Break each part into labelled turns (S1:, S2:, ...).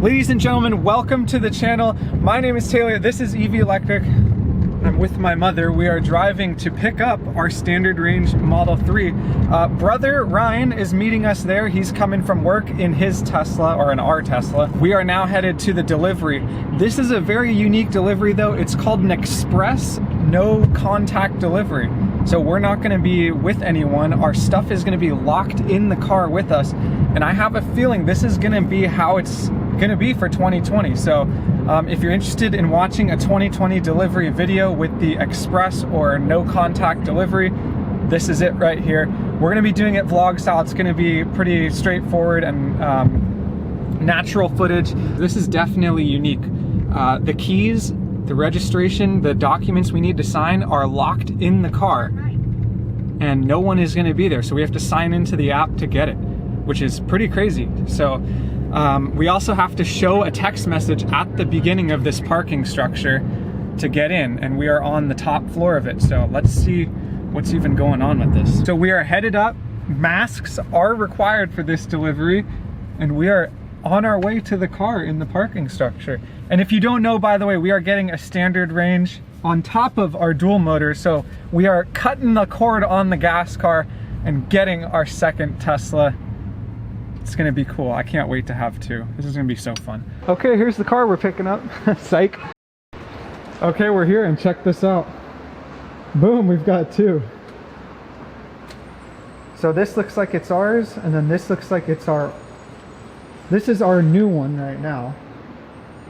S1: Ladies and gentlemen, welcome to the channel. My name is Taylor. This is EV Electric. I'm with my mother. We are driving to pick up our standard range Model 3. Brother Ryan is meeting us there. He's coming from work in his Tesla, or in our Tesla. We are now headed to the delivery. This is a very unique delivery though. It's called an express no contact delivery. So we're not gonna be with anyone. Our stuff is gonna be locked in the car with us. And I have a feeling this is gonna be how it's gonna be for 2020. So if you're interested in watching a 2020 delivery video with the express or no contact delivery, this is it right here. We're gonna be doing it vlog style. It's gonna be pretty straightforward and natural footage. This is definitely unique. The keys, the registration, the documents we need to sign are locked in the car and no one is gonna be there. So we have to sign into the app to get it, which is pretty crazy. So we also have to show a text message at the beginning of this parking structure to get in, and we are on the top floor of it. So let's see what's even going on with this. So we are headed up. Masks are required for this delivery, and we are on our way to the car in the parking structure. And if you don't know, by the way, we are getting a standard range on top of our dual motor. So we are cutting the cord on the gas car and getting our second Tesla. It's gonna be cool. I can't wait to have two. This is gonna be so fun. Okay, here's the car we're picking up. Psych. Okay, we're here and check this out. Boom, we've got two. So this looks like it's ours, and then this looks like it's our, this is our new one right now.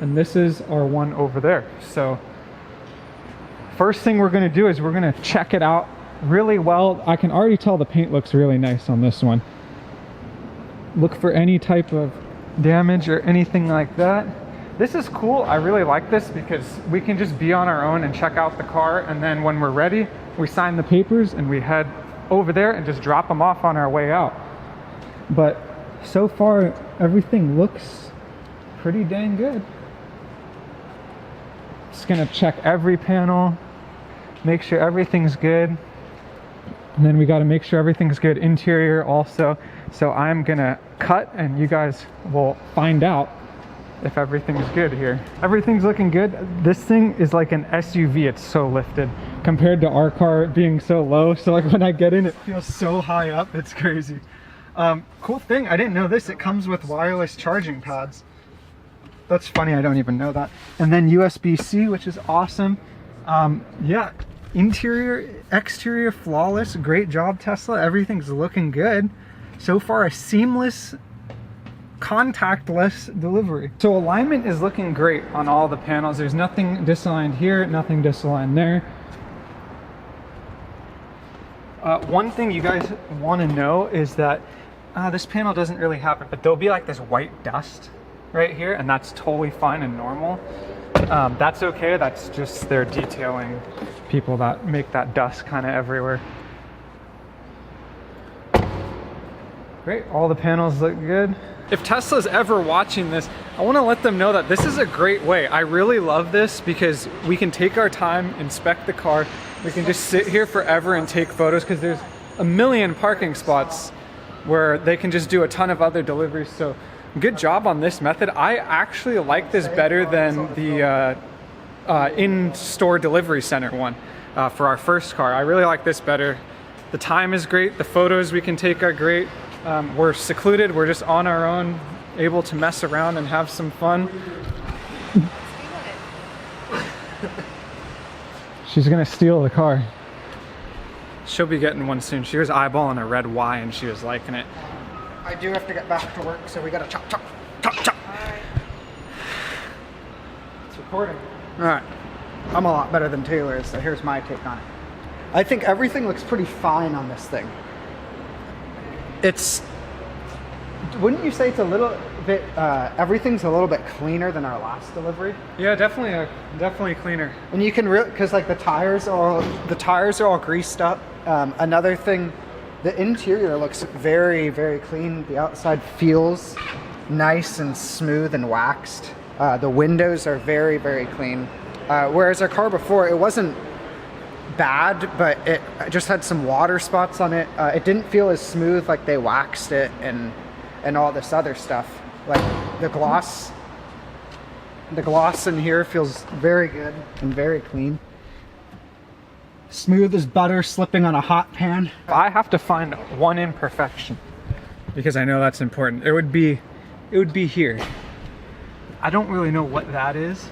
S1: And this is our one over there. So first thing we're gonna do is we're gonna check it out really well. I can already tell the paint looks really nice on this one. Look for any type of damage or anything like that. This is cool. I really like this because we can just be on our own and check out the car, and then when we're ready, we sign the papers and we head over there and just drop them off on our way out. But so far, everything looks pretty dang good. Just gonna check every panel, make sure everything's good. And then we got to make sure everything's good interior also. So I'm gonna cut and you guys will find out if everything's good here. Everything's looking good. This thing is like an SUV. It's so lifted compared to our car being so low. So like when I get in, it feels so high up. It's crazy. Cool thing, I didn't know this. It comes with wireless charging pads. That's funny, I don't even know that. And then USB-C, which is awesome. Yeah. Interior, exterior, flawless. Great job, Tesla. Everything's looking good. So far, a seamless, contactless delivery. So alignment is looking great on all the panels. There's nothing disaligned here, nothing disaligned there. One thing you guys want to know is that this panel doesn't really have it, but there'll be like this white dust right here, and that's totally fine and normal. That's okay. That's just their detailing people that make that dust kind of everywhere. Great, all the panels look good. If Tesla's ever watching this, I want to let them know that this is a great way. I really love this because we can take our time, inspect the car. We can just sit here forever and take photos because there's a million parking spots where they can just do a ton of other deliveries. So good job on this method. I actually like this better than the in-store delivery center one for our first car. I really like this better. The time is great. The photos we can take are great. We're secluded. We're just on our own, able to mess around and have some fun. She's gonna steal the car. She'll be getting one soon. She was eyeballing a red Y and she was liking it.
S2: I do have to get back to work, so we gotta chop, chop, chop, chop.
S1: It's recording.
S2: All right. I'm a lot better than Taylor is, so here's my take on it. I think everything looks pretty fine on this thing. It's, wouldn't you say it's a little bit, everything's a little bit cleaner than our last delivery?
S1: Yeah, definitely cleaner.
S2: And you can really, because like the tires are all greased up. Another thing, the interior looks very, very clean. The outside feels nice and smooth and waxed. The windows are very, very clean. Whereas our car before, it wasn't bad, but it just had some water spots on it. It didn't feel as smooth, like they waxed it and all this other stuff. Like the gloss The gloss in here feels very good and very clean. Smooth as butter slipping on a hot pan.
S1: I have to find one imperfection because I know that's important. It would be here. I don't really know what that is,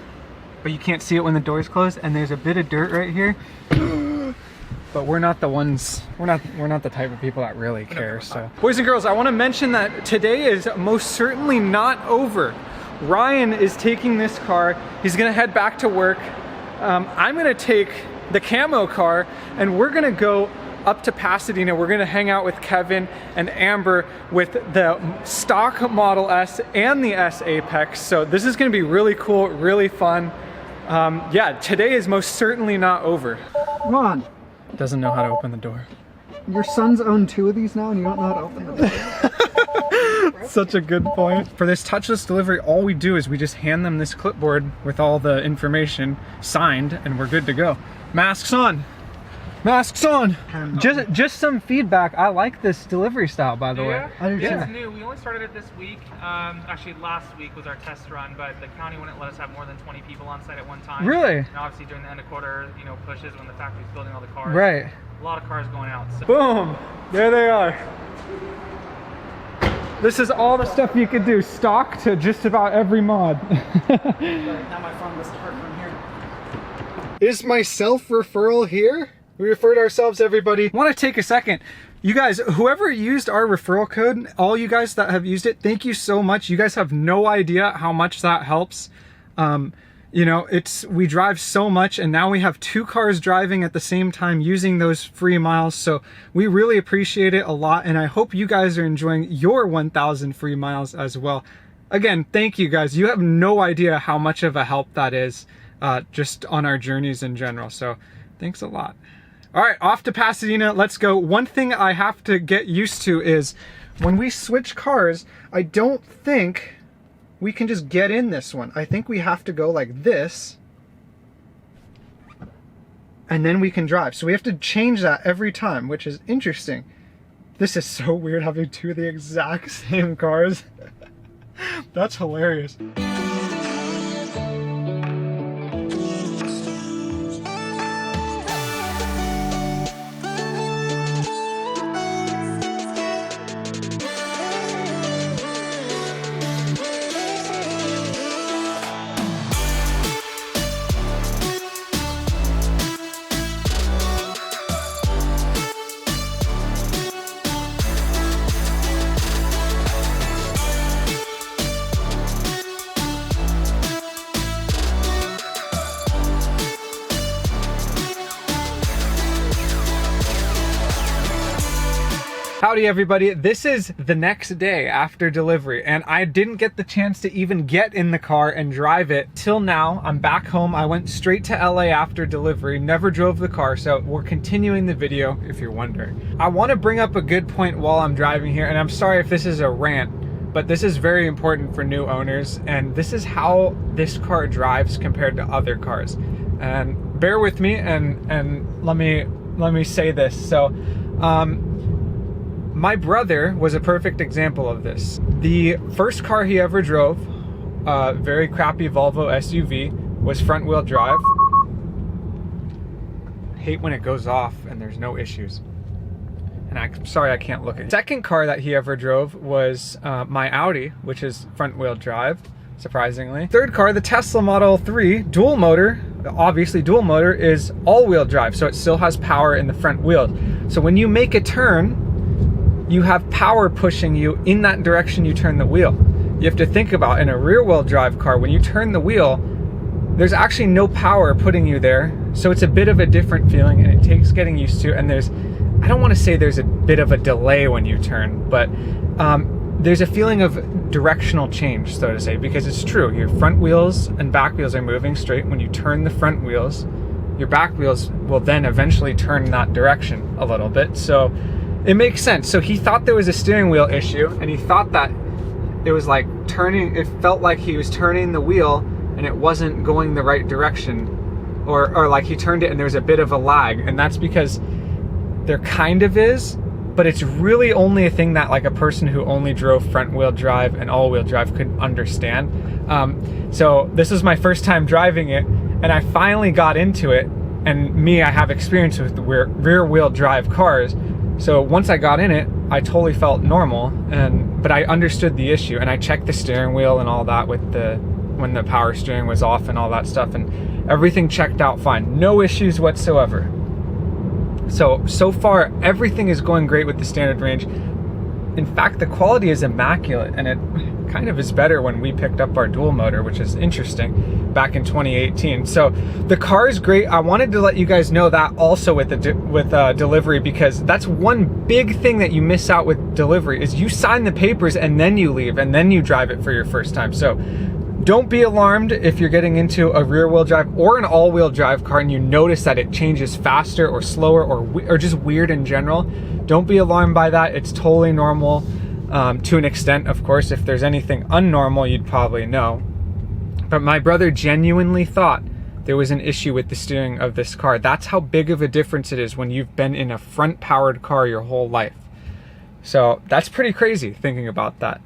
S1: but you can't see it when the door's closed, and there's a bit of dirt right here. But we're not the ones, we're not the type of people that really care. So boys and girls, I want to mention that today is most certainly not over. Ryan is taking this car. He's gonna head back to work. I'm gonna take the camo car and we're gonna go up to Pasadena. We're gonna hang out with Kevin and Amber with the stock Model S and the S Apex. So this is gonna be really cool, really fun. Yeah, today is most certainly not over.
S2: Come on.
S1: Doesn't know how to open the door.
S2: Your sons own 2 of these now and you don't know how to open them.
S1: Such a good point. For this touchless delivery, all we do is we just hand them this clipboard with all the information signed and we're good to go. Masks on. Masks on. Just some feedback. I like this delivery style, by the way.
S2: I do too.
S3: It's new. We only started it this week. Actually, last week was our test run, but the county wouldn't let us have more than 20 people on site at one time.
S1: Really?
S3: And obviously, during the end of quarter, pushes when the factory's building all the cars.
S1: Right.
S3: A lot of cars going out. So.
S1: Boom. There they are. This is all the stuff you could do. Stock to just about every mod.
S2: Now my phone was hard from here.
S1: Is my self-referral here? We referred ourselves, everybody. I want to take a second. You guys, whoever used our referral code, all you guys that have used it, thank you so much. You guys have no idea how much that helps. You know, we drive so much and now we have 2 cars driving at the same time using those free miles. So we really appreciate it a lot. And I hope you guys are enjoying your 1,000 free miles as well. Again, thank you guys. You have no idea how much of a help that is just on our journeys in general. So thanks a lot. All right, off to Pasadena, let's go. One thing I have to get used to is when we switch cars, I don't think we can just get in this one. I think we have to go like this and then we can drive. So we have to change that every time, which is interesting. This is so weird having 2 of the exact same cars. That's hilarious. Howdy everybody, this is the next day after delivery and I didn't get the chance to even get in the car and drive it till now. I'm back home. I went straight to LA after delivery, never drove the car, so we're continuing the video if you're wondering. I want to bring up a good point while I'm driving here, and I'm sorry if this is a rant, but this is very important for new owners and this is how this car drives compared to other cars. And bear with me and let me say this. So my brother was a perfect example of this. The first car he ever drove, a very crappy Volvo SUV, was front wheel drive. I hate when it goes off and there's no issues. And I'm sorry I can't look at it. Second car that he ever drove was my Audi, which is front wheel drive, surprisingly. Third car, the Tesla Model 3, dual motor. Obviously dual motor is all wheel drive, so it still has power in the front wheels. So when you make a turn, you have power pushing you in that direction you turn the wheel. You have to think about in a rear wheel drive car, when you turn the wheel, there's actually no power putting you there. So it's a bit of a different feeling and it takes getting used to. And I don't want to say there's a bit of a delay when you turn, but there's a feeling of directional change, so to say, because it's true. Your front wheels and back wheels are moving straight. When you turn the front wheels, your back wheels will then eventually turn that direction a little bit. So it makes sense. So he thought there was a steering wheel issue and he thought that it was like turning, it felt like he was turning the wheel and it wasn't going the right direction, or like he turned it and there was a bit of a lag, and that's because there kind of is, but it's really only a thing that like a person who only drove front wheel drive and all wheel drive could understand. So this was my first time driving it, and I finally got into it. And I have experience with the rear wheel drive cars. So once I got in it, I totally felt normal, but I understood the issue, and I checked the steering wheel and all that when the power steering was off and all that stuff, and everything checked out fine. No issues whatsoever. So far, everything is going great with the standard range. In fact, the quality is immaculate, and it kind of is better when we picked up our dual motor, which is interesting, back in 2018. So the car is great. I wanted to let you guys know that also with delivery, because that's one big thing that you miss out with delivery is you sign the papers and then you leave and then you drive it for your first time. So don't be alarmed if you're getting into a rear-wheel drive or an all-wheel drive car and you notice that it changes faster or slower or just weird in general. Don't be alarmed by that. It's totally normal to an extent, of course. If there's anything unnormal, you'd probably know. But my brother genuinely thought there was an issue with the steering of this car. That's how big of a difference it is when you've been in a front-powered car your whole life. So that's pretty crazy thinking about that.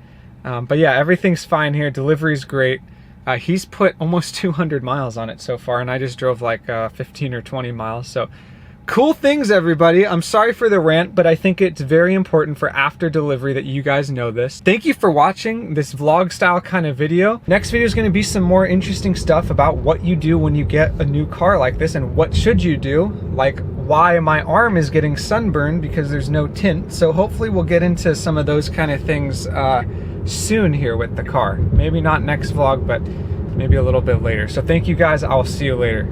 S1: But yeah, everything's fine here. Delivery's great. He's put almost 200 miles on it so far, and I just drove like 15 or 20 miles. So cool things, everybody. I'm sorry for the rant, but I think it's very important for after delivery that you guys know this. Thank you for watching this vlog style kind of video. Next video is going to be some more interesting stuff about what you do when you get a new car like this and what should you do, like why my arm is getting sunburned because there's no tint. So hopefully we'll get into some of those kind of things soon here with the car. Maybe not next vlog, but maybe a little bit later. So thank you guys. I'll see you later.